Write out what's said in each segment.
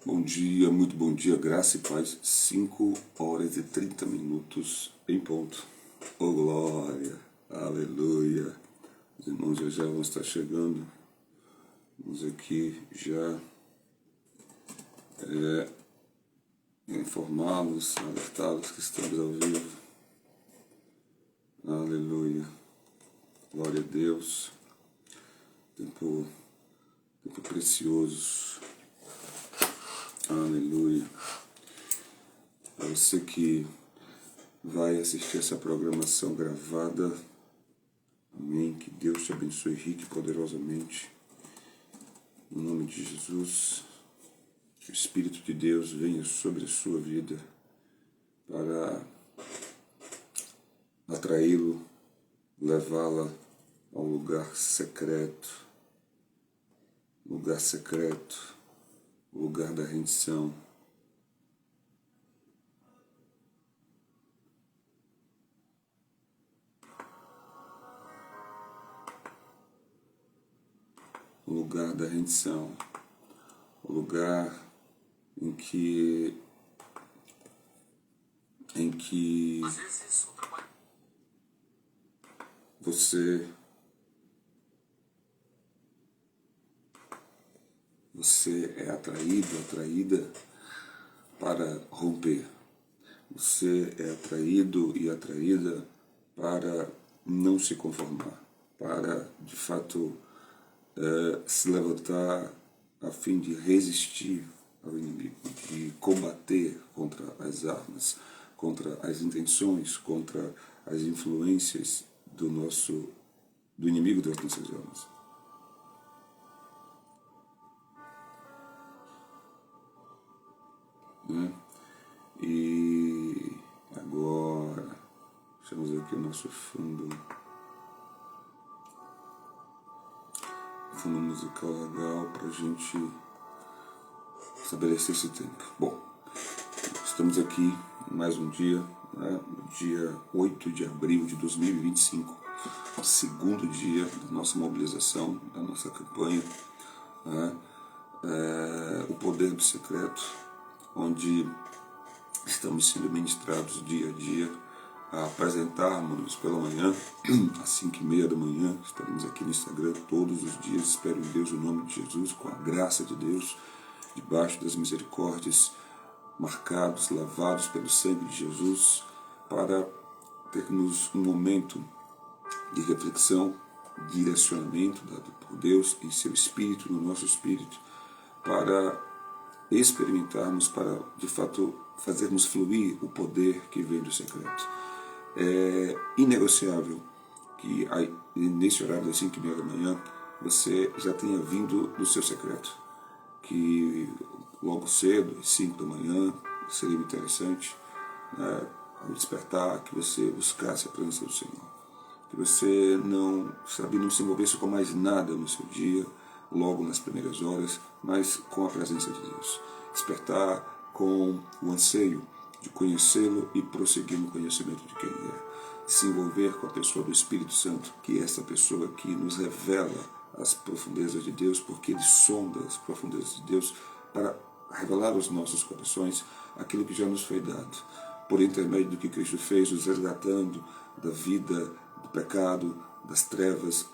muito bom dia, graça e paz, 5 horas e 30 minutos em ponto. Oh glória, aleluia. Os irmãos já vão estar chegando. Vamos aqui já informá-los, alertá-los que estamos ao vivo. Aleluia, glória a Deus. Tempo precioso. Aleluia. Para você que vai assistir essa programação gravada, amém. Que Deus te abençoe rique e poderosamente. Em nome de Jesus, que o Espírito de Deus venha sobre a sua vida para atraí-lo, levá-la ao lugar secreto, o lugar da rendição. O lugar da rendição, o lugar em que você é atraída para romper. Você é atraído e atraída para não se conformar, para, de fato, se levantar a fim de resistir ao inimigo, de combater contra as armas, contra as intenções, contra as influências do inimigo das nossas almas. E agora, deixamos aqui o nosso fundo musical legal para a gente estabelecer esse tempo. Bom, estamos aqui mais um dia, no dia 8 de abril de 2025, segundo dia da nossa mobilização, da nossa campanha, o poder do secreto, onde estamos sendo ministrados dia a dia a apresentarmos pela manhã, às 5h30 da manhã. Estaremos aqui no Instagram todos os dias, espero em Deus, no nome de Jesus, com a graça de Deus, debaixo das misericórdias, marcados, lavados pelo sangue de Jesus, para termos um momento de reflexão, direcionamento dado por Deus em seu Espírito, no nosso Espírito, para experimentarmos, para de fato fazermos fluir o poder que vem do secreto. É inegociável que nesse horário das 5h30 da manhã você já tenha vindo do seu secreto, que logo cedo, às 5 da manhã, seria interessante, ao despertar, que você buscasse a presença do Senhor, que você não se envolvesse com mais nada no seu dia, logo nas primeiras horas, mas com a presença de Deus. Despertar com o anseio de conhecê-lo e prosseguir no conhecimento de quem Ele é. Se envolver com a pessoa do Espírito Santo, que é essa pessoa que nos revela as profundezas de Deus, porque Ele sonda as profundezas de Deus para revelar aos nossos corações aquilo que já nos foi dado, por intermédio do que Cristo fez, nos resgatando da vida, do pecado, das trevas,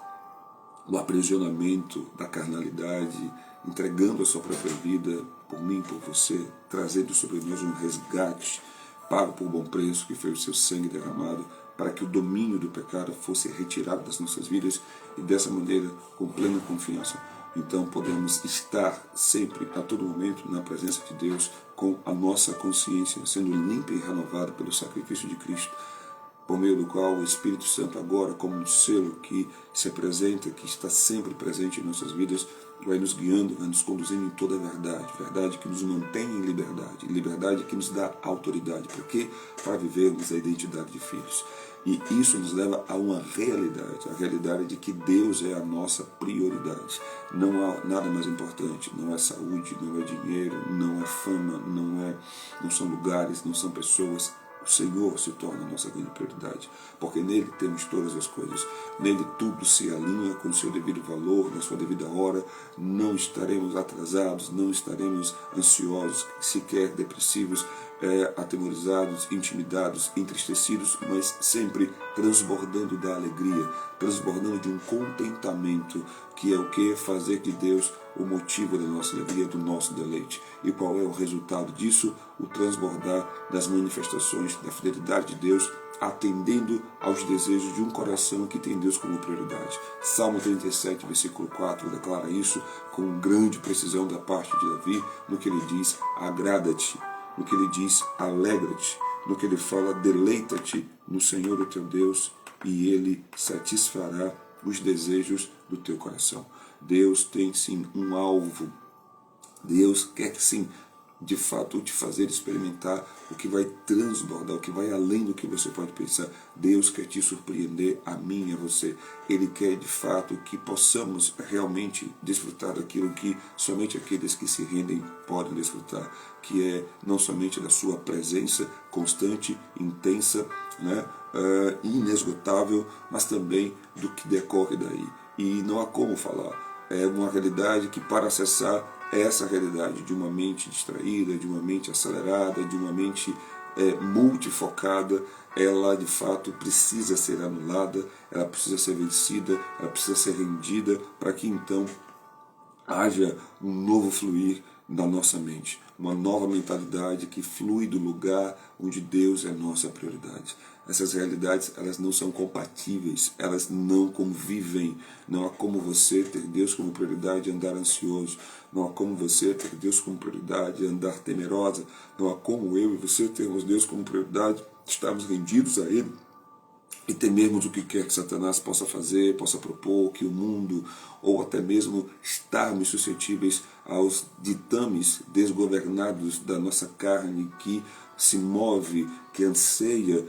do aprisionamento, da carnalidade, entregando a sua própria vida por mim, por você, trazendo sobre nós um resgate pago por bom preço, que foi o seu sangue derramado, para que o domínio do pecado fosse retirado das nossas vidas e dessa maneira, com plena confiança, então podemos estar sempre, a todo momento, na presença de Deus, com a nossa consciência sendo limpa e renovada pelo sacrifício de Cristo, por meio do qual o Espírito Santo agora, como um selo que se apresenta, que está sempre presente em nossas vidas, vai nos guiando, vai nos conduzindo em toda a verdade, verdade que nos mantém em liberdade, liberdade que nos dá autoridade. Por quê? Para vivermos a identidade de filhos. E isso nos leva a uma realidade, a realidade de que Deus é a nossa prioridade. Não há nada mais importante, não é saúde, não é dinheiro, não é fama, não são lugares, não são pessoas. O Senhor se torna a nossa grande prioridade, porque nele temos todas as coisas. Nele tudo se alinha com o seu devido valor, na sua devida hora. Não estaremos atrasados, não estaremos ansiosos, sequer depressivos, atemorizados, intimidados, entristecidos, mas sempre transbordando da alegria, transbordando de um contentamento, que é o que? Fazer de Deus o motivo da nossa alegria, do nosso deleite. E qual é o resultado disso? O transbordar das manifestações da fidelidade de Deus, atendendo aos desejos de um coração que tem Deus como prioridade. Salmo 37, versículo 4, declara isso com grande precisão da parte de Davi, no que ele diz: agrada-te, no que ele diz: alegra-te, no que ele fala: deleita-te no Senhor o teu Deus, e ele satisfará os desejos do teu coração. Deus tem sim um alvo. Deus quer sim, de fato, te fazer experimentar o que vai transbordar, o que vai além do que você pode pensar. Deus quer te surpreender, a mim e a você. Ele quer, de fato, que possamos realmente desfrutar daquilo que somente aqueles que se rendem podem desfrutar, que é não somente da sua presença constante, intensa, né, inesgotável, mas também do que decorre daí. E não há como falar. É uma realidade que, para acessar essa realidade de uma mente distraída, de uma mente acelerada, de uma mente multifocada, ela de fato precisa ser anulada, ela precisa ser vencida, ela precisa ser rendida, para que então haja um novo fluir da nossa mente, uma nova mentalidade que flui do lugar onde Deus é nossa prioridade. Essas realidades, elas não são compatíveis, elas não convivem. Não há como você ter Deus como prioridade e andar ansioso. Não há como você ter Deus como prioridade e andar temerosa. Não há como eu e você termos Deus como prioridade, estarmos rendidos a Ele e temermos o que quer que Satanás possa fazer, possa propor, que o mundo, ou até mesmo estarmos suscetíveis aos ditames desgovernados da nossa carne, que se move, que anseia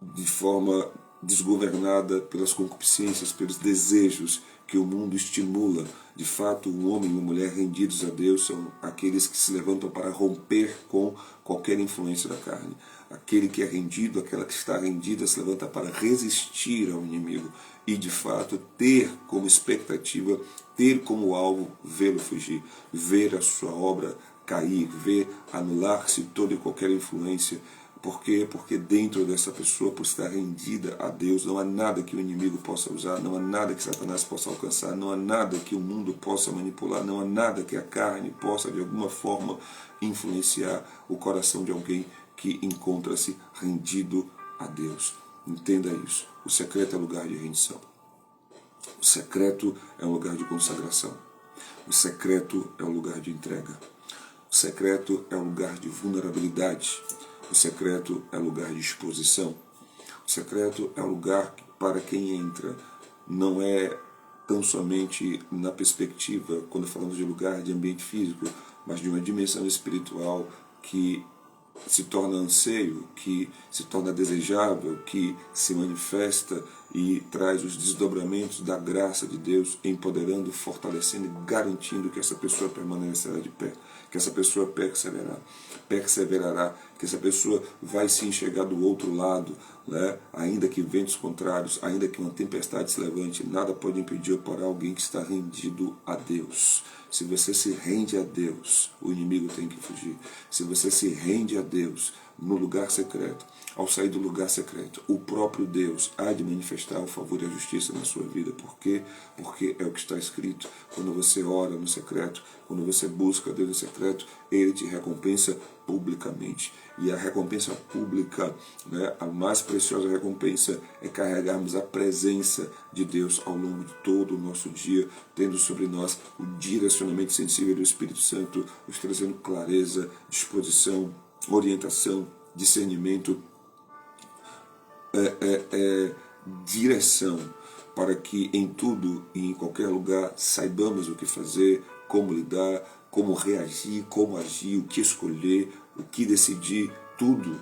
de forma desgovernada pelas concupiscências, pelos desejos que o mundo estimula. De fato, um homem e uma mulher rendidos a Deus são aqueles que se levantam para romper com qualquer influência da carne. Aquele que é rendido, aquela que está rendida, se levanta para resistir ao inimigo e, de fato, ter como expectativa, ter como alvo vê-lo fugir, ver a sua obra cair, ver anular-se toda e qualquer influência. Por quê? Porque dentro dessa pessoa, por estar rendida a Deus, não há nada que o inimigo possa usar, não há nada que Satanás possa alcançar, não há nada que o mundo possa manipular, não há nada que a carne possa, de alguma forma, influenciar o coração de alguém que encontra-se rendido a Deus. Entenda isso. O secreto é lugar de rendição. O secreto é um lugar de consagração. O secreto é um lugar de entrega. O secreto é um lugar de vulnerabilidade. O secreto é lugar de exposição. O secreto é um lugar que, para quem entra, não é tão somente na perspectiva, quando falamos de lugar de ambiente físico, mas de uma dimensão espiritual que se torna anseio, que se torna desejável, que se manifesta e traz os desdobramentos da graça de Deus, empoderando, fortalecendo e garantindo que essa pessoa permanecerá de pé, que essa pessoa perseverará, que essa pessoa vai se enxergar do outro lado, né? Ainda que ventos contrários, ainda que uma tempestade se levante, nada pode impedir ou parar alguém que está rendido a Deus. Se você se rende a Deus, o inimigo tem que fugir. Se você se rende a Deus no lugar secreto, ao sair do lugar secreto, o próprio Deus há de manifestar o favor e a justiça na sua vida. Por quê? Porque é o que está escrito. Quando você ora no secreto, quando você busca Deus no secreto, Ele te recompensa publicamente. E a recompensa pública, né, a mais preciosa recompensa, é carregarmos a presença de Deus ao longo de todo o nosso dia, tendo sobre nós o direcionamento sensível do Espírito Santo, nos trazendo clareza, disposição, orientação, discernimento, direção, para que em tudo e em qualquer lugar saibamos o que fazer, como lidar, como reagir, como agir, o que escolher, o que decidir, tudo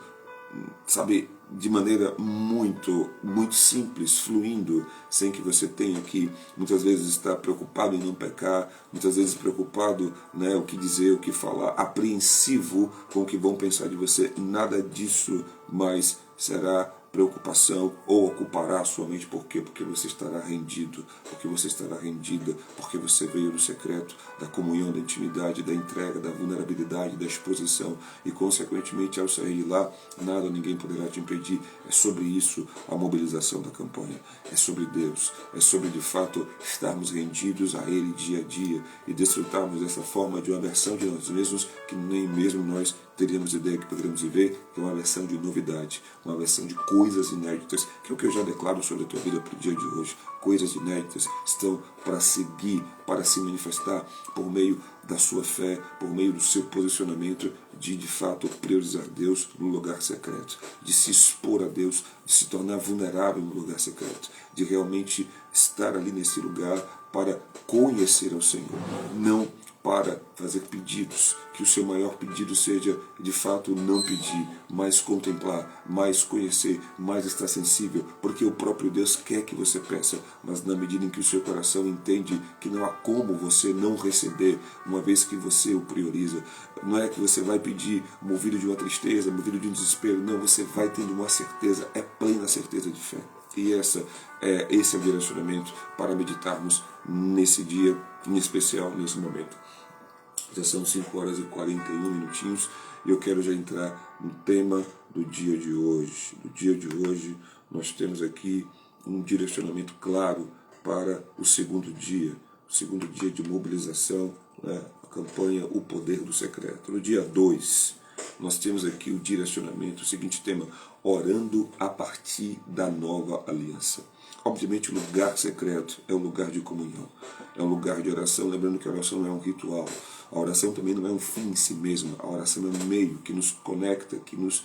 sabe, de maneira muito simples, fluindo, sem que você tenha que muitas vezes estar preocupado em não pecar, muitas vezes preocupado, né, o que dizer, o que falar, apreensivo com o que vão pensar de você. Nada disso mais será preocupação ou ocupará a sua mente. Por quê? Porque você estará rendido, porque você estará rendida, porque você veio do secreto, da comunhão, da intimidade, da entrega, da vulnerabilidade, da exposição, e consequentemente ao sair de lá, nada, ninguém poderá te impedir. É sobre isso a mobilização da campanha, é sobre Deus, é sobre de fato estarmos rendidos a Ele dia a dia e desfrutarmos dessa forma de uma versão de nós mesmos que nem mesmo nós teríamos ideia que poderíamos viver, que é uma versão de novidade, uma versão de coisas inéditas, que é o que eu já declaro sobre a tua vida para o dia de hoje. Coisas inéditas estão para seguir, para se manifestar por meio da sua fé, por meio do seu posicionamento de fato priorizar Deus no lugar secreto, de se expor a Deus, de se tornar vulnerável no lugar secreto, de realmente estar ali nesse lugar para conhecer ao Senhor, não para fazer pedidos, que o seu maior pedido seja de fato não pedir, mais contemplar, mais conhecer, mais estar sensível, porque o próprio Deus quer que você peça, mas na medida em que o seu coração entende que não há como você não receber, uma vez que você o prioriza. Não é que você vai pedir movido de uma tristeza, movido de um desespero, não, você vai tendo uma certeza, é plena certeza de fé. E esse é o direcionamento para meditarmos nesse dia, em especial nesse momento. Já são 5 horas e 41 minutinhos e eu quero já entrar no tema do dia de hoje. No dia de hoje nós temos aqui um direcionamento claro para o segundo dia de mobilização, né? A campanha O Poder do Secreto. No dia 2, nós temos aqui o direcionamento, o seguinte tema: orando a partir da nova aliança. Obviamente o lugar secreto é um lugar de comunhão, é um lugar de oração, lembrando que a oração não é um ritual, a oração também não é um fim em si mesma, a oração é um meio que nos conecta, que nos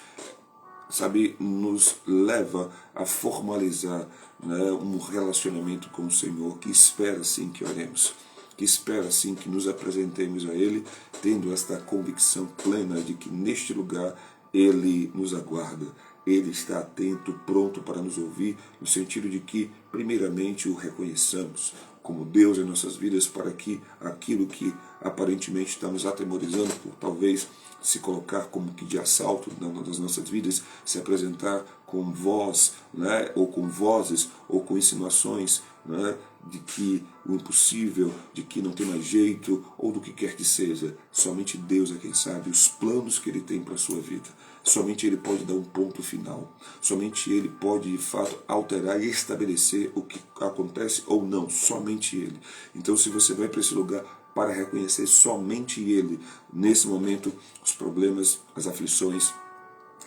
leva a formalizar, né, um relacionamento com o Senhor, que espera sim que oremos, que espera sim que nos apresentemos a Ele, tendo esta convicção plena de que neste lugar Ele nos aguarda, Ele está atento, pronto para nos ouvir, no sentido de que, primeiramente, o reconheçamos como Deus em nossas vidas, para que aquilo que aparentemente está nos atemorizando por talvez se colocar como que de assalto nas nossas vidas, se apresentar com voz, né, ou com vozes, ou com insinuações, né, de que o impossível, de que não tem mais jeito, ou do que quer que seja. Somente Deus é quem sabe os planos que Ele tem para a sua vida. Somente Ele pode dar um ponto final. Somente Ele pode, de fato, alterar e estabelecer o que acontece ou não. Somente Ele. Então, se você vai para esse lugar para reconhecer somente Ele, nesse momento, os problemas, as aflições,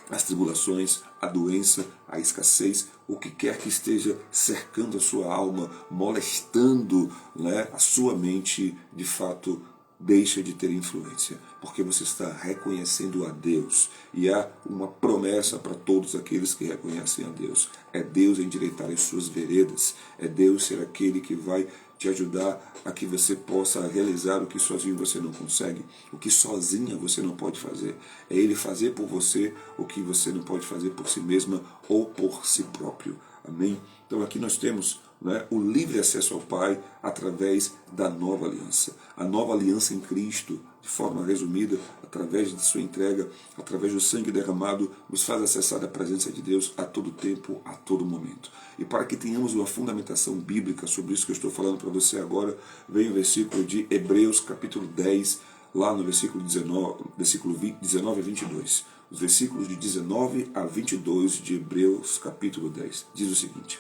as tribulações, a doença, a escassez, o que quer que esteja cercando a sua alma, molestando, né, a sua mente, de fato, deixa de ter influência, porque você está reconhecendo a Deus. E há uma promessa para todos aqueles que reconhecem a Deus. É Deus endireitar as suas veredas, é Deus ser aquele que vai te ajudar a que você possa realizar o que sozinho você não consegue, o que sozinha você não pode fazer. É Ele fazer por você o que você não pode fazer por si mesma ou por si próprio. Amém? Então aqui nós temos, né, o livre acesso ao Pai através da nova aliança. A nova aliança em Cristo, de forma resumida, através de sua entrega, através do sangue derramado, nos faz acessar a presença de Deus a todo tempo, a todo momento. E para que tenhamos uma fundamentação bíblica sobre isso que eu estou falando para você agora, vem o versículo de Hebreus capítulo 10, lá no versículo 19 a 22. Os versículos de 19 a 22 de Hebreus capítulo 10. Diz o seguinte: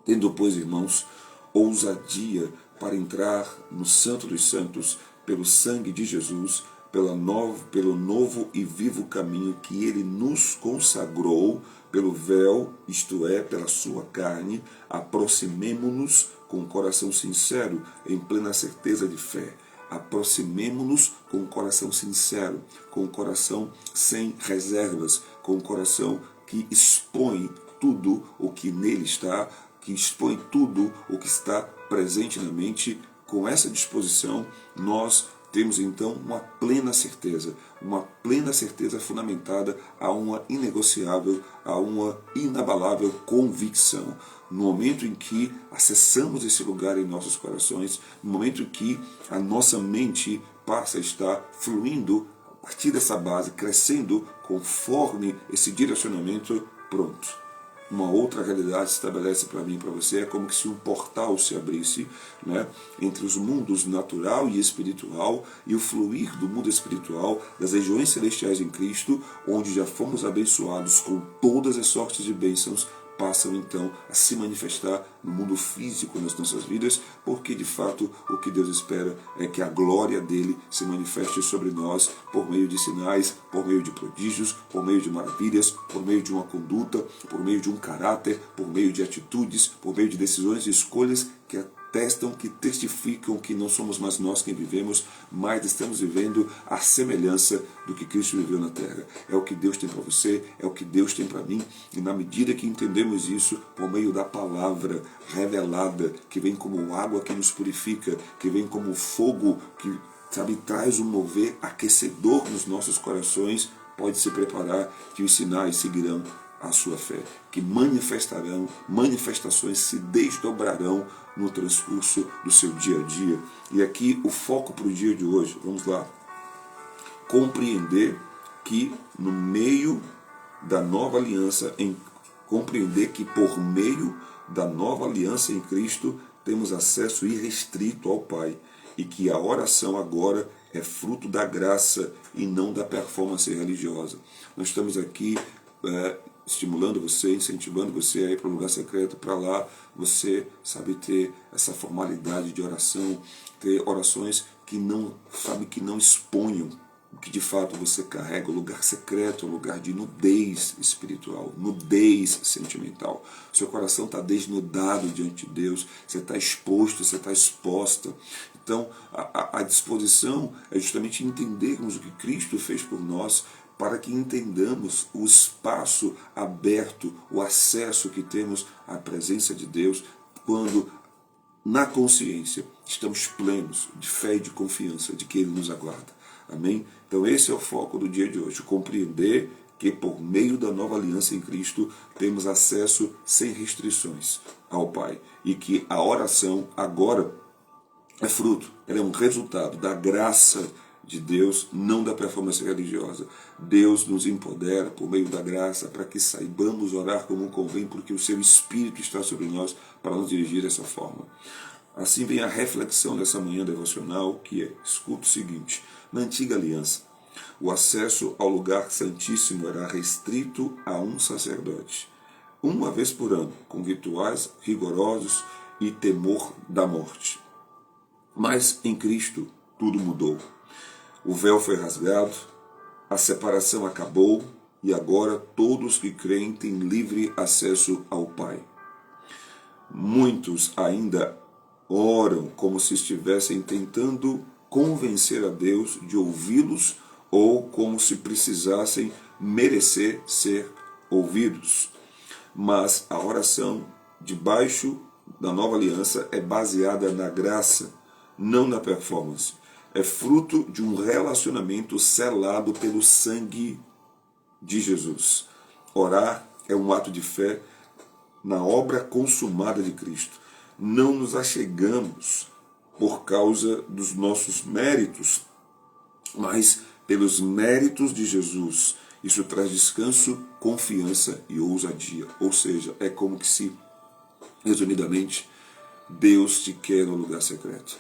tendo, pois, irmãos, ousadia para entrar no Santo dos Santos pelo sangue de Jesus, pelo novo e vivo caminho que Ele nos consagrou pelo véu, isto é, pela sua carne, aproximemo-nos com o coração sincero, em plena certeza de fé. Aproximemo-nos com o coração sincero, com o coração sem reservas, com o coração que expõe tudo o que nele está, que expõe tudo o que está presente na mente. Com essa disposição, nós temos então uma plena certeza fundamentada a uma inegociável, a uma inabalável convicção. No momento em que acessamos esse lugar em nossos corações, no momento em que a nossa mente passa a estar fluindo a partir dessa base, crescendo conforme esse direcionamento, pronto. Uma outra realidade se estabelece para mim e para você, é como se um portal se abrisse, né, entre os mundos natural e espiritual e o fluir do mundo espiritual, das regiões celestiais em Cristo, onde já fomos abençoados com todas as sortes de bênçãos, passam então a se manifestar no mundo físico nas nossas vidas, porque de fato o que Deus espera é que a glória dele se manifeste sobre nós por meio de sinais, por meio de prodígios, por meio de maravilhas, por meio de uma conduta, por meio de um caráter, por meio de atitudes, por meio de decisões e escolhas que atestam, que testificam que não somos mais nós quem vivemos, mas estamos vivendo a semelhança do que Cristo viveu na terra. É o que Deus tem para você, é o que Deus tem para mim, e na medida que entendemos isso, por meio da palavra revelada, que vem como água que nos purifica, que vem como fogo que, sabe, traz um mover aquecedor nos nossos corações, pode se preparar que os sinais seguirão a sua fé, que manifestações se desdobrarão no transcurso do seu dia a dia. E aqui o foco para o dia de hoje, vamos lá, compreender que no meio da nova aliança, compreender que por meio da nova aliança em Cristo temos acesso irrestrito ao Pai, e que a oração agora é fruto da graça e não da performance religiosa. Nós estamos aqui estimulando você, incentivando você a ir para um lugar secreto, para lá você, sabe, ter essa formalidade de oração, ter orações que não exponham o que de fato você carrega. O lugar secreto é um lugar de nudez espiritual, nudez sentimental. O seu coração está desnudado diante de Deus, você está exposto, você está exposta. Então, a disposição é justamente entendermos o que Cristo fez por nós, para que entendamos o espaço aberto, o acesso que temos à presença de Deus, quando na consciência estamos plenos de fé e de confiança de que Ele nos aguarda. Amém? Então esse é o foco do dia de hoje, compreender que por meio da nova aliança em Cristo temos acesso sem restrições ao Pai, e que a oração agora é fruto, ela é um resultado da graça de Deus, não da performance religiosa. Deus nos empodera por meio da graça para que saibamos orar como convém, porque o seu Espírito está sobre nós para nos dirigir dessa forma. Assim vem a reflexão dessa manhã devocional, que é, escuta o seguinte: na antiga aliança, o acesso ao lugar santíssimo era restrito a um sacerdote, uma vez por ano, com rituais rigorosos e temor da morte. Mas em Cristo tudo mudou. O véu foi rasgado, a separação acabou e agora todos que creem têm livre acesso ao Pai. Muitos ainda oram como se estivessem tentando convencer a Deus de ouvi-los ou como se precisassem merecer ser ouvidos. Mas a oração debaixo da nova aliança é baseada na graça, não na performance. É fruto de um relacionamento selado pelo sangue de Jesus. Orar é um ato de fé na obra consumada de Cristo. Não nos achegamos por causa dos nossos méritos, mas pelos méritos de Jesus. Isso traz descanso, confiança e ousadia. Ou seja, é como que se, resumidamente, Deus te quer no lugar secreto.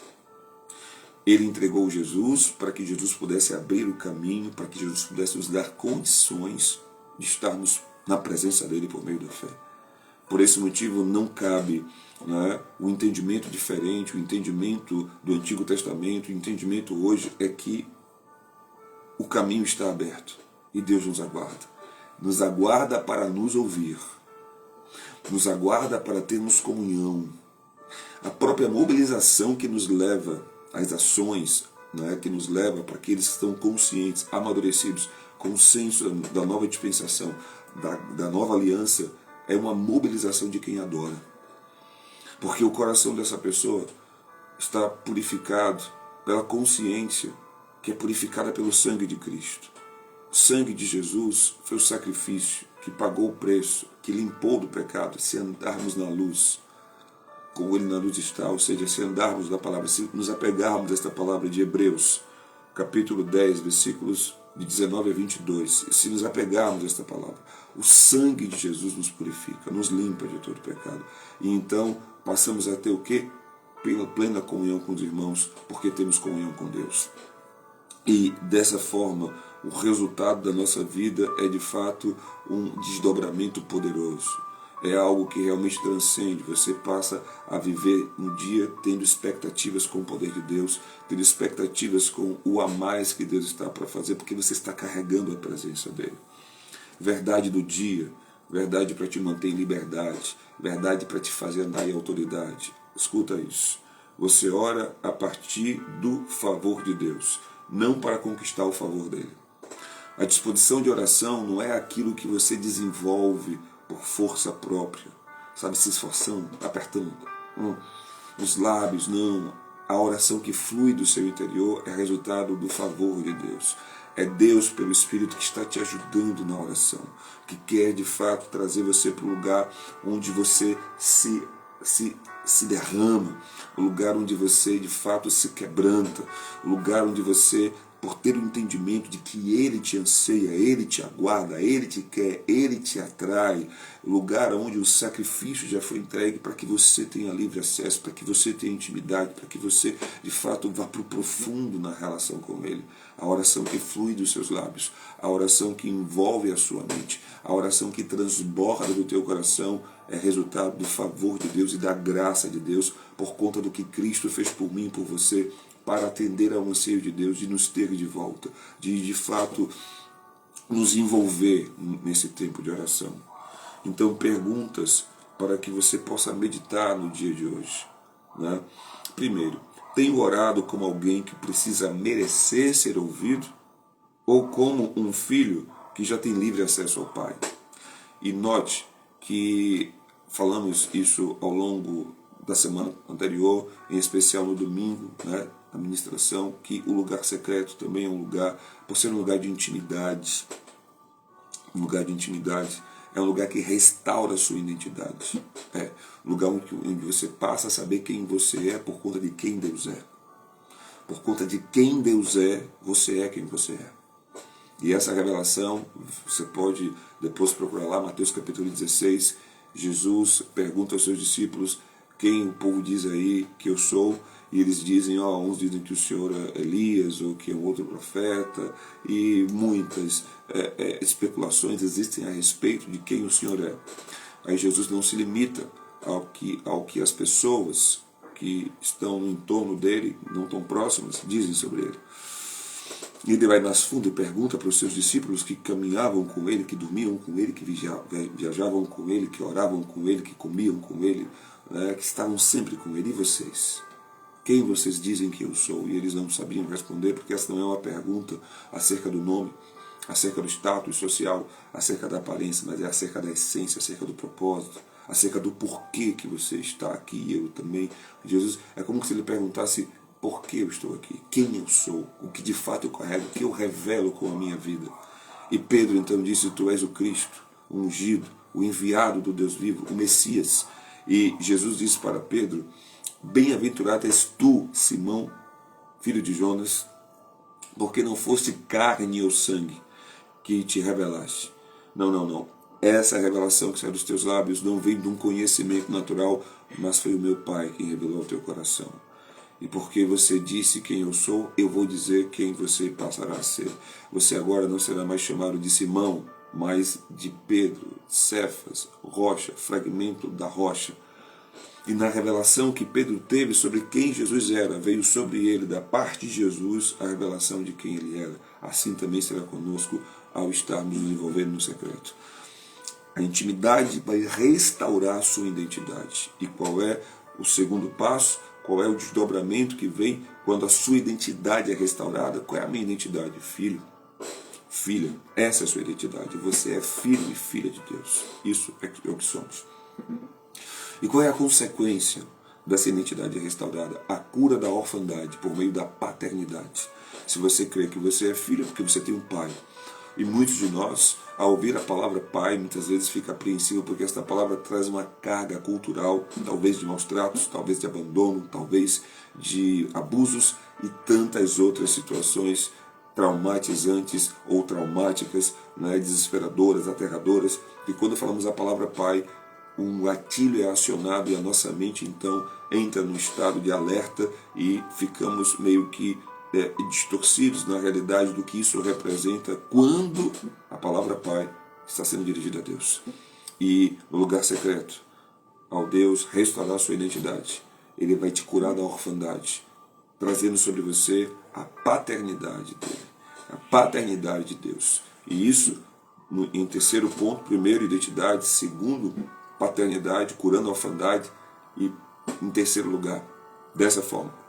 Ele entregou Jesus para que Jesus pudesse abrir o caminho, para que Jesus pudesse nos dar condições de estarmos na presença dele por meio da fé. Por esse motivo não cabe, né, o entendimento diferente, o entendimento do Antigo Testamento, o entendimento hoje é que o caminho está aberto e Deus nos aguarda. Nos aguarda para nos ouvir, nos aguarda para termos comunhão. A própria mobilização que nos leva as ações, né, que nos leva para aqueles que estão conscientes, amadurecidos, com o senso da nova dispensação, da nova aliança, é uma mobilização de quem adora. Porque o coração dessa pessoa está purificado pela consciência que é purificada pelo sangue de Cristo. O sangue de Jesus foi o sacrifício que pagou o preço, que limpou do pecado, se andarmos na luz, como Ele na luz está, ou seja, se andarmos na palavra, se nos apegarmos a esta palavra de Hebreus, capítulo 10, versículos de 19 a 22, e se nos apegarmos a esta palavra, o sangue de Jesus nos purifica, nos limpa de todo pecado, e então passamos a ter o quê? Pela plena comunhão com os irmãos, porque temos comunhão com Deus. E dessa forma, o resultado da nossa vida é de fato um desdobramento poderoso. É algo que realmente transcende. Você passa a viver um dia tendo expectativas com o poder de Deus, tendo expectativas com o a mais que Deus está para fazer, porque você está carregando a presença dele. Verdade do dia, verdade para te manter em liberdade, verdade para te fazer andar em autoridade. Escuta isso. Você ora a partir do favor de Deus, não para conquistar o favor dele. A disposição de oração não é aquilo que você desenvolve por força própria, sabe, se esforçando, apertando os lábios, não. A oração que flui do seu interior é resultado do favor de Deus. É Deus, pelo Espírito, que está te ajudando na oração, que quer de fato trazer você para o lugar onde você se derrama, o lugar onde você de fato se quebranta, o lugar onde você, por ter o entendimento de que Ele te anseia, Ele te aguarda, Ele te quer, Ele te atrai, o lugar onde o sacrifício já foi entregue para que você tenha livre acesso, para que você tenha intimidade, para que você de fato vá para o profundo na relação com Ele. A oração que flui dos seus lábios, a oração que envolve a sua mente, a oração que transborda do teu coração é resultado do favor de Deus e da graça de Deus por conta do que Cristo fez por mim e por você, para atender ao anseio de Deus de nos ter de volta, de fato nos envolver nesse tempo de oração. Então, perguntas para que você possa meditar no dia de hoje, né? Primeiro, tenho orado como alguém que precisa merecer ser ouvido ou como um filho que já tem livre acesso ao Pai? E note que falamos isso ao longo da semana anterior, em especial no domingo, né? A ministração, que o lugar secreto também é um lugar, por ser um lugar de intimidade, é um lugar que restaura a sua identidade. É um lugar onde você passa a saber quem você é por conta de quem Deus é. Por conta de quem Deus é, você é quem você é. E essa revelação, você pode depois procurar lá, Mateus capítulo 16, Jesus pergunta aos seus discípulos, quem o povo diz aí que eu sou? E eles dizem, uns dizem que o Senhor é Elias, ou que é um outro profeta, e muitas especulações existem a respeito de quem o Senhor é. Aí Jesus não se limita ao que as pessoas que estão no entorno dele, não tão próximas, dizem sobre ele. E ele vai mais fundo e pergunta para os seus discípulos que caminhavam com ele, que dormiam com ele, que viajavam com ele, que oravam com ele, que comiam com ele, né, que estavam sempre com ele. E vocês? Quem vocês dizem que eu sou? E eles não sabiam responder, porque essa não é uma pergunta acerca do nome, acerca do status social, acerca da aparência, mas é acerca da essência, acerca do propósito, acerca do porquê que você está aqui e eu também. Jesus, é como se ele perguntasse, por que eu estou aqui? Quem eu sou? O que de fato eu carrego? O que eu revelo com a minha vida? E Pedro então disse, tu és o Cristo, o ungido, o enviado do Deus vivo, o Messias. E Jesus disse para Pedro, bem-aventurado és tu, Simão, filho de Jonas, porque não foste carne ou sangue que te revelaste. Não. Essa revelação que sai dos teus lábios não vem de um conhecimento natural, mas foi o meu Pai quem revelou ao teu coração. E porque você disse quem eu sou, eu vou dizer quem você passará a ser. Você agora não será mais chamado de Simão, mas de Pedro, Cefas, rocha, fragmento da rocha. E na revelação que Pedro teve sobre quem Jesus era, veio sobre ele, da parte de Jesus, a revelação de quem ele era. Assim também será conosco ao estarmos nos envolvendo no secreto. A intimidade vai restaurar a sua identidade. E qual é o segundo passo? Qual é o desdobramento que vem quando a sua identidade é restaurada? Qual é a minha identidade? Filho, filha, essa é a sua identidade. Você é filho e filha de Deus. Isso é o que somos. E qual é a consequência dessa identidade restaurada? A cura da orfandade por meio da paternidade. Se você crê que você é filho, é porque você tem um pai. E muitos de nós, ao ouvir a palavra pai, muitas vezes fica apreensivo, porque esta palavra traz uma carga cultural, talvez de maus tratos, talvez de abandono, talvez de abusos e tantas outras situações traumatizantes ou traumáticas, né, desesperadoras, aterradoras. E quando falamos a palavra pai, um gatilho é acionado e a nossa mente então entra num estado de alerta e ficamos meio que distorcidos na realidade do que isso representa quando a palavra pai está sendo dirigida a Deus. E no lugar secreto, ao Deus restaurar sua identidade, Ele vai te curar da orfandade, trazendo sobre você a paternidade dele, a paternidade de Deus. E isso, em terceiro ponto, primeiro, identidade, segundo, paternidade, curando a orfandade, e em terceiro lugar, dessa forma,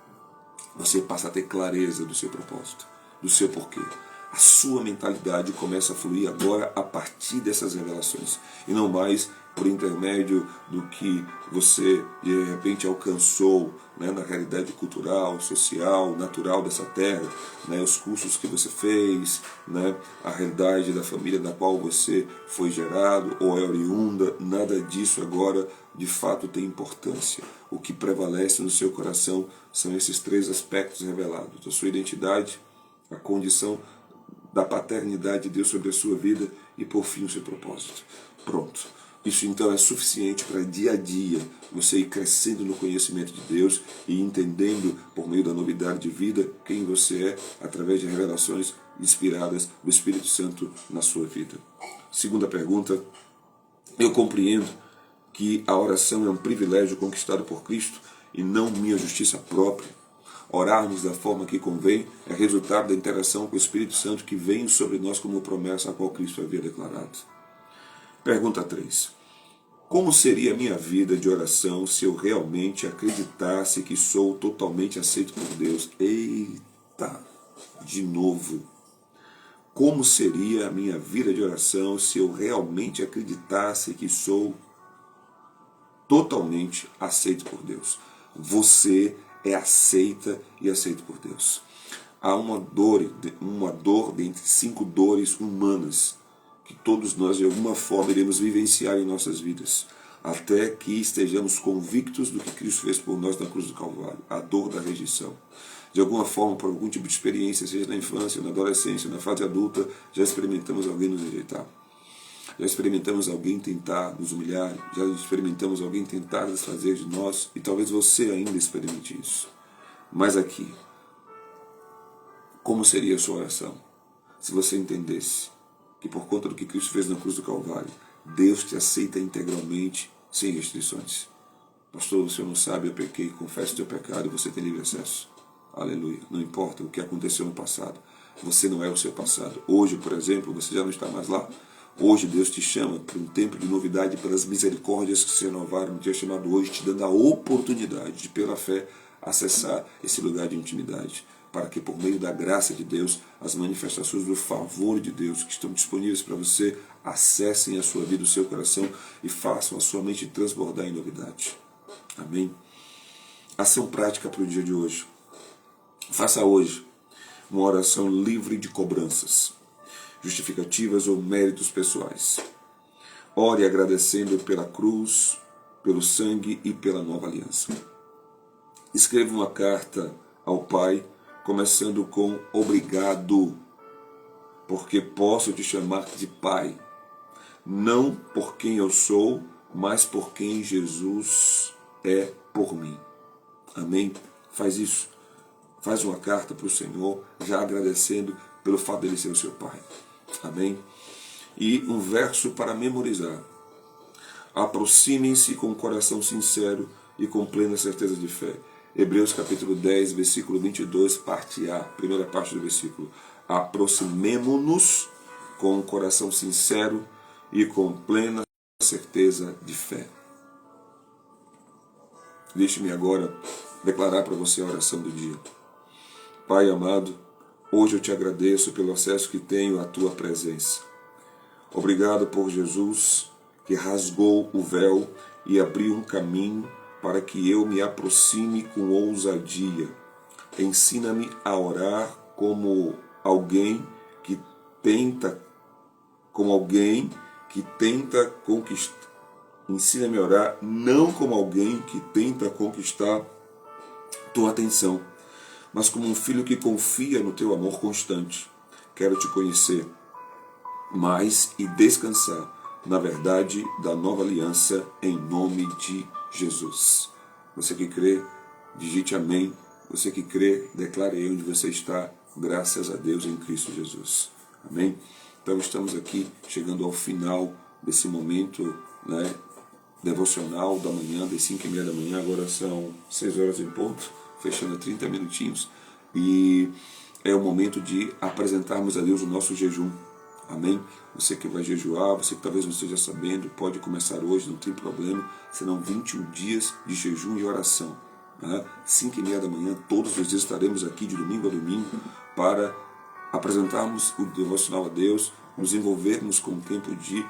você passa a ter clareza do seu propósito, do seu porquê. A sua mentalidade começa a fluir agora a partir dessas revelações, e não mais por intermédio do que você de repente alcançou, né, na realidade cultural, social, natural dessa terra, né, os cursos que você fez, né, a realidade da família da qual você foi gerado ou é oriunda. Nada disso agora de fato tem importância. O que prevalece no seu coração são esses três aspectos revelados: a sua identidade, a condição da paternidade de Deus sobre a sua vida e, por fim, o seu propósito. Pronto. Isso então é suficiente para dia a dia você ir crescendo no conhecimento de Deus e entendendo, por meio da novidade de vida, quem você é através de revelações inspiradas do Espírito Santo na sua vida. Segunda pergunta: eu compreendo que a oração é um privilégio conquistado por Cristo e não minha justiça própria. Orarmos da forma que convém é resultado da interação com o Espírito Santo que vem sobre nós como promessa a qual Cristo havia declarado. Pergunta 3. Como seria a minha vida de oração se eu realmente acreditasse que sou totalmente aceito por Deus? Eita, de novo. Como seria a minha vida de oração se eu realmente acreditasse que sou totalmente aceito por Deus? Você é aceita e aceito por Deus. Há uma dor dentre 5 dores humanas que todos nós de alguma forma iremos vivenciar em nossas vidas, até que estejamos convictos do que Cristo fez por nós na cruz do Calvário. A dor da rejeição. De alguma forma, por algum tipo de experiência, seja na infância, na adolescência, na fase adulta, já experimentamos alguém nos rejeitar. Já experimentamos alguém tentar nos humilhar, já experimentamos alguém tentar desfazer de nós, e talvez você ainda experimente isso. Mas aqui, como seria a sua oração se você entendesse que por conta do que Cristo fez na cruz do Calvário, Deus te aceita integralmente, sem restrições? Pastor, o senhor não sabe, eu pequei, confesso o teu pecado e você tem livre acesso. Aleluia. Não importa o que aconteceu no passado, você não é o seu passado. Hoje, por exemplo, você já não está mais lá. Hoje Deus te chama para um tempo de novidade, pelas misericórdias que se renovaram no dia chamado hoje, te dando a oportunidade de, pela fé, acessar esse lugar de intimidade, para que por meio da graça de Deus, as manifestações do favor de Deus que estão disponíveis para você, acessem a sua vida, o seu coração e façam a sua mente transbordar em novidade. Amém? Ação prática para o dia de hoje. Faça hoje uma oração livre de cobranças, justificativas ou méritos pessoais. Ore agradecendo pela cruz, pelo sangue e pela nova aliança. Escreva uma carta ao Pai, começando com obrigado, porque posso te chamar de Pai, não por quem eu sou, mas por quem Jesus é por mim. Amém? Faz isso. Faz uma carta para o Senhor, já agradecendo pelo fato dele ser o seu Pai. Amém? E um verso para memorizar. Aproximem-se com um coração sincero e com plena certeza de fé. Hebreus capítulo 10, versículo 22, parte A, primeira parte do versículo. Aproximemo-nos com um coração sincero e com plena certeza de fé. Deixe-me agora declarar para você a oração do dia. Pai amado, hoje eu te agradeço pelo acesso que tenho à tua presença. Obrigado por Jesus, que rasgou o véu e abriu um caminho para que eu me aproxime com ousadia. Ensina-me a orar como alguém que tenta, conquistar. Ensina-me a orar não como alguém que tenta conquistar tua atenção, mas como um filho que confia no teu amor constante. Quero te conhecer mais e descansar na verdade da nova aliança, em nome de Jesus. Você que crê, digite amém. Você que crê, declare aí onde você está, graças a Deus em Cristo Jesus. Amém? Então estamos aqui chegando ao final desse momento, né, devocional da manhã, das 5h30 da manhã. Agora são 6 horas em ponto, fechando 30 minutinhos. E é o momento de apresentarmos a Deus o nosso jejum. Amém? Você que vai jejuar, você que talvez não esteja sabendo, pode começar hoje, não tem problema. Serão 21 dias de jejum e oração. 5h30 da manhã, todos os dias estaremos aqui de domingo a domingo para apresentarmos o devocional a Deus, nos envolvermos com um tempo de,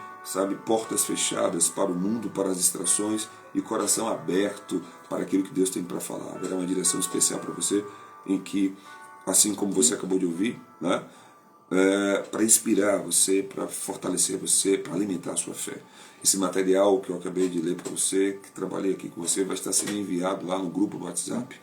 portas fechadas para o mundo, para as distrações, e coração aberto para aquilo que Deus tem para falar. Haverá uma direção especial para você, em que, assim como você acabou de ouvir, para inspirar você, para fortalecer você, para alimentar a sua fé. Esse material que eu acabei de ler para você, que trabalhei aqui com você, vai estar sendo enviado lá no grupo do WhatsApp.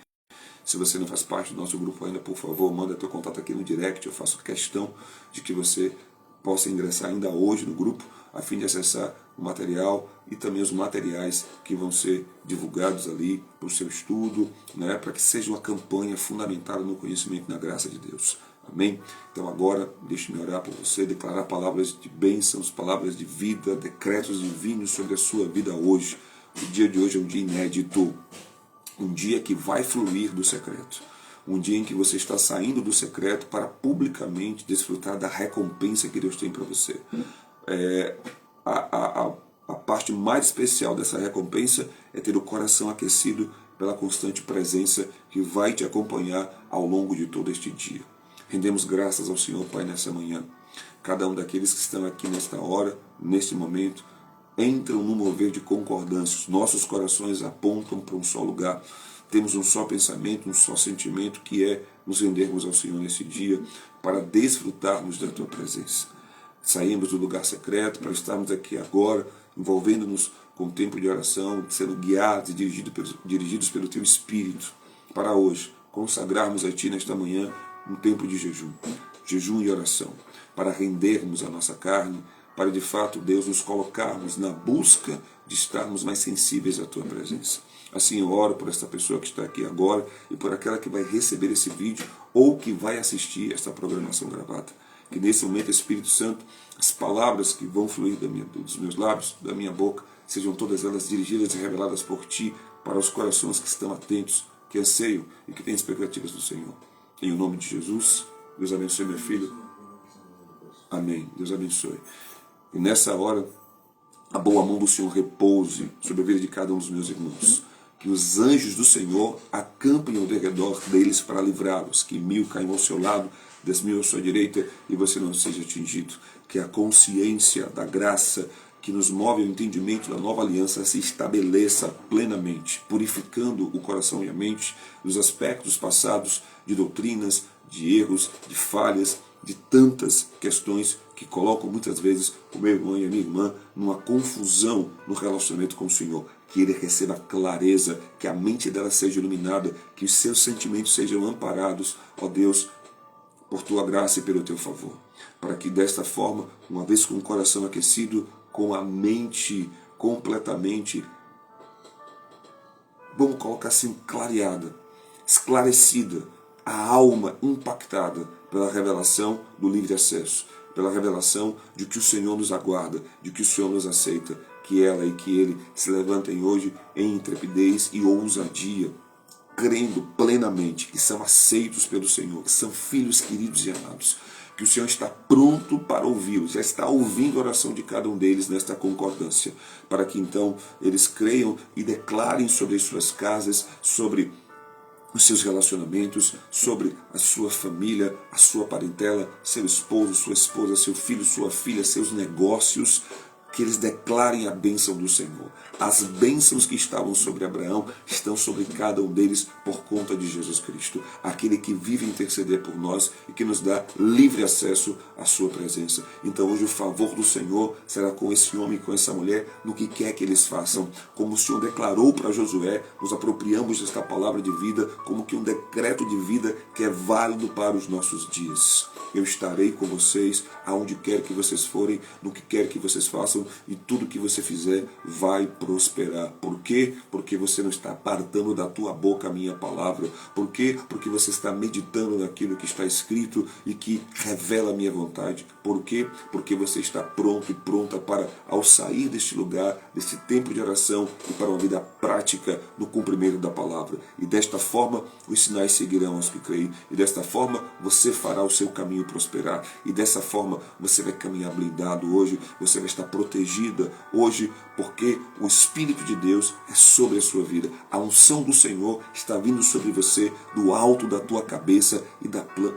Se você não faz parte do nosso grupo ainda, por favor, manda teu contato aqui no direct. Eu faço questão de que você possa ingressar ainda hoje no grupo, a fim de acessar o material e também os materiais que vão ser divulgados ali para o seu estudo, para que seja uma campanha fundamentada no conhecimento e na graça de Deus. Amém? Então agora, deixe-me orar por você, declarar palavras de bênçãos, palavras de vida, decretos divinos sobre a sua vida hoje. O dia de hoje é um dia inédito, um dia que vai fluir do secreto, um dia em que você está saindo do secreto para publicamente desfrutar da recompensa que Deus tem para você. A parte mais especial dessa recompensa é ter o coração aquecido pela constante presença que vai te acompanhar ao longo de todo este dia. Rendemos graças ao Senhor, Pai, nessa manhã. Cada um daqueles que estão aqui nesta hora, neste momento, entram no mover de concordância. Os nossos corações apontam para um só lugar. Temos um só pensamento, um só sentimento, que é nos rendermos ao Senhor nesse dia para desfrutarmos da Tua presença. Saímos do lugar secreto para estarmos aqui agora, envolvendo-nos com o tempo de oração, sendo guiados e dirigidos pelo Teu Espírito, para hoje consagrarmos a Ti nesta manhã um tempo de jejum e oração, para rendermos a nossa carne, para de fato, Deus, nos colocarmos na busca de estarmos mais sensíveis à Tua presença. Assim eu oro por esta pessoa que está aqui agora e por aquela que vai receber esse vídeo ou que vai assistir esta programação gravada. Que nesse momento, Espírito Santo, as palavras que vão fluir dos meus lábios, da minha boca, sejam todas elas dirigidas e reveladas por Ti para os corações que estão atentos, que anseiam e que têm expectativas do Senhor. Em nome de Jesus, Deus abençoe meu filho. Amém. Deus abençoe. E nessa hora, a boa mão do Senhor repouse sobre a vida de cada um dos meus irmãos. Que os anjos do Senhor acampem ao redor deles para livrá-los. Que 1000 caiam ao seu lado, 10.000 à sua direita e você não seja atingido. Que a consciência da graça que nos move ao entendimento da nova aliança se estabeleça plenamente, purificando o coração e a mente dos aspectos passados de doutrinas, de erros, de falhas, de tantas questões que colocam muitas vezes o meu irmão e a minha irmã numa confusão no relacionamento com o Senhor. Que ele receba clareza, que a mente dela seja iluminada, que os seus sentimentos sejam amparados, ó Deus, por Tua graça e pelo Teu favor. Para que desta forma, uma vez com o coração aquecido, com a mente completamente, vamos colocar assim, clareada, esclarecida, a alma impactada pela revelação do livre acesso, pela revelação de que o Senhor nos aguarda, de que o Senhor nos aceita, que ela e que ele se levantem hoje em intrepidez e ousadia, crendo plenamente que são aceitos pelo Senhor, que são filhos queridos e amados, que o Senhor está pronto para ouvi-los, já está ouvindo a oração de cada um deles nesta concordância, para que então eles creiam e declarem sobre as suas casas, sobre os seus relacionamentos, sobre a sua família, a sua parentela, seu esposo, sua esposa, seu filho, sua filha, seus negócios, que eles declarem a bênção do Senhor. As bênçãos que estavam sobre Abraão estão sobre cada um deles por conta de Jesus Cristo, aquele que vive interceder por nós e que nos dá livre acesso à sua presença. Então hoje o favor do Senhor será com esse homem e com essa mulher no que quer que eles façam. Como o Senhor declarou para Josué, nos apropriamos desta palavra de vida como que um decreto de vida que é válido para os nossos dias. Eu estarei com vocês aonde quer que vocês forem, no que quer que vocês façam, e tudo que você fizer vai prosperar. Por quê? Porque você não está apartando da tua boca a minha palavra. Por quê? Porque você está meditando naquilo que está escrito e que revela a minha vontade. Por quê? Porque você está pronto e pronta para, ao sair deste lugar, deste tempo de oração, e para uma vida prática no cumprimento da palavra. E desta forma, os sinais seguirão aos que creem. E desta forma, você fará o seu caminho prosperar. E dessa forma, você vai caminhar blindado hoje, você vai estar protegida hoje, porque o Espírito de Deus é sobre a sua vida. A unção do Senhor está vindo sobre você, do alto da tua cabeça e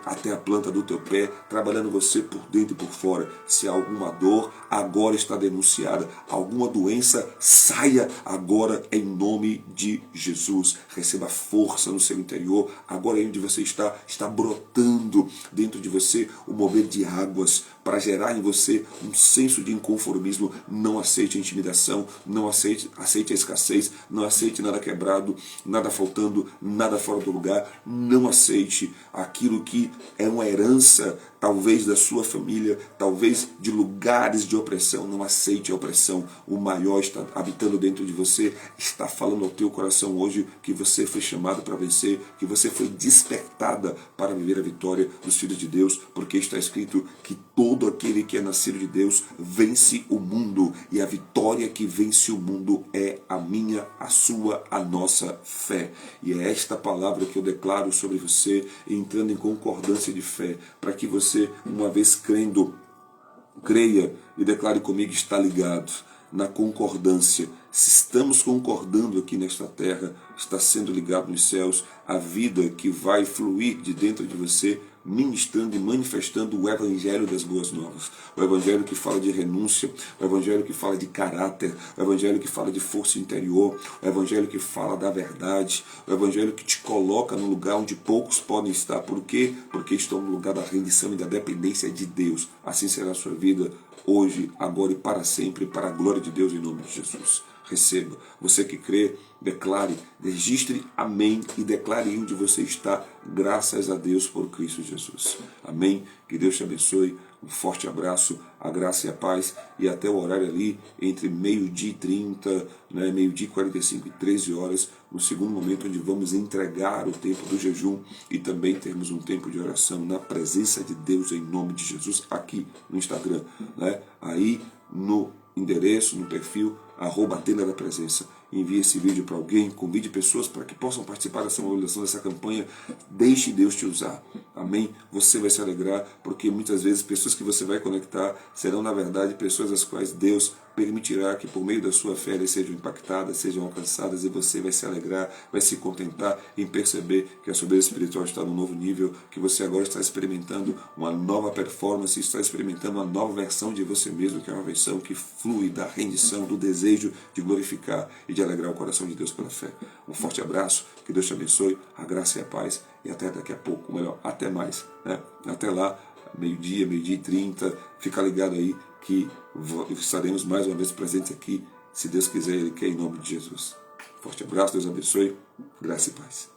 até a planta do teu pé, trabalhando você por dentro e por fora. Se há alguma dor, agora está denunciada. Alguma doença, saia agora em nome de Jesus. Receba força no seu interior. Agora onde você está brotando dentro de você o mover de águas para gerar em você um senso de inconformismo. Não aceite a intimidação, não aceite a escassez, não aceite nada quebrado, nada faltando, nada fora do lugar. Não aceite aquilo que é uma herança, talvez da sua família, talvez de lugares de opressão. Não aceite a opressão. O maior está habitando dentro de você, está falando ao teu coração hoje que você foi chamado para vencer, que você foi despertada para viver a vitória dos filhos de Deus, porque está escrito que todo aquele que é nascido de Deus vence o mundo, e a vitória que vence o mundo é a minha, a sua, a nossa fé. E é esta palavra que eu declaro sobre você, entrando em concordância de fé, para que você, uma vez crendo, creia e declare comigo: está ligado na concordância. Se estamos concordando aqui nesta terra, está sendo ligado nos céus a vida que vai fluir de dentro de você, ministrando e manifestando o Evangelho das Boas Novas. O Evangelho que fala de renúncia, o Evangelho que fala de caráter, o Evangelho que fala de força interior, o Evangelho que fala da verdade, o Evangelho que te coloca no lugar onde poucos podem estar. Por quê? Porque estão no lugar da rendição e da dependência de Deus. Assim será a sua vida hoje, agora e para sempre, para a glória de Deus, em nome de Jesus. Receba. Você que crê, declare, registre amém e declare onde você está, graças a Deus por Cristo Jesus. Amém. Que Deus te abençoe. Um forte abraço, a graça e a paz, e até o horário ali, entre 12h30, meio-dia e 45 e 13 horas, no segundo momento onde vamos entregar o tempo do jejum e também termos um tempo de oração na presença de Deus, em nome de Jesus, aqui no Instagram, aí no endereço, no perfil, @tenda da presença. Envie esse vídeo para alguém, convide pessoas para que possam participar dessa mobilização, dessa campanha. Deixe Deus te usar. Amém? Você vai se alegrar, porque muitas vezes pessoas que você vai conectar serão, na verdade, pessoas às quais Deus permitirá que por meio da sua fé elas sejam impactadas, sejam alcançadas, e você vai se alegrar, vai se contentar em perceber que a sua vida espiritual está num novo nível, que você agora está experimentando uma nova performance, está experimentando uma nova versão de você mesmo, que é uma versão que flui da rendição, do desejo de glorificar e de alegrar o coração de Deus pela fé. Um forte abraço, que Deus te abençoe, a graça e a paz, e até daqui a pouco, melhor, até mais, Até lá, meio-dia, 12h30, fica ligado aí que estaremos mais uma vez presentes aqui, se Deus quiser, Ele quer, em nome de Jesus. Forte abraço, Deus abençoe, graça e paz.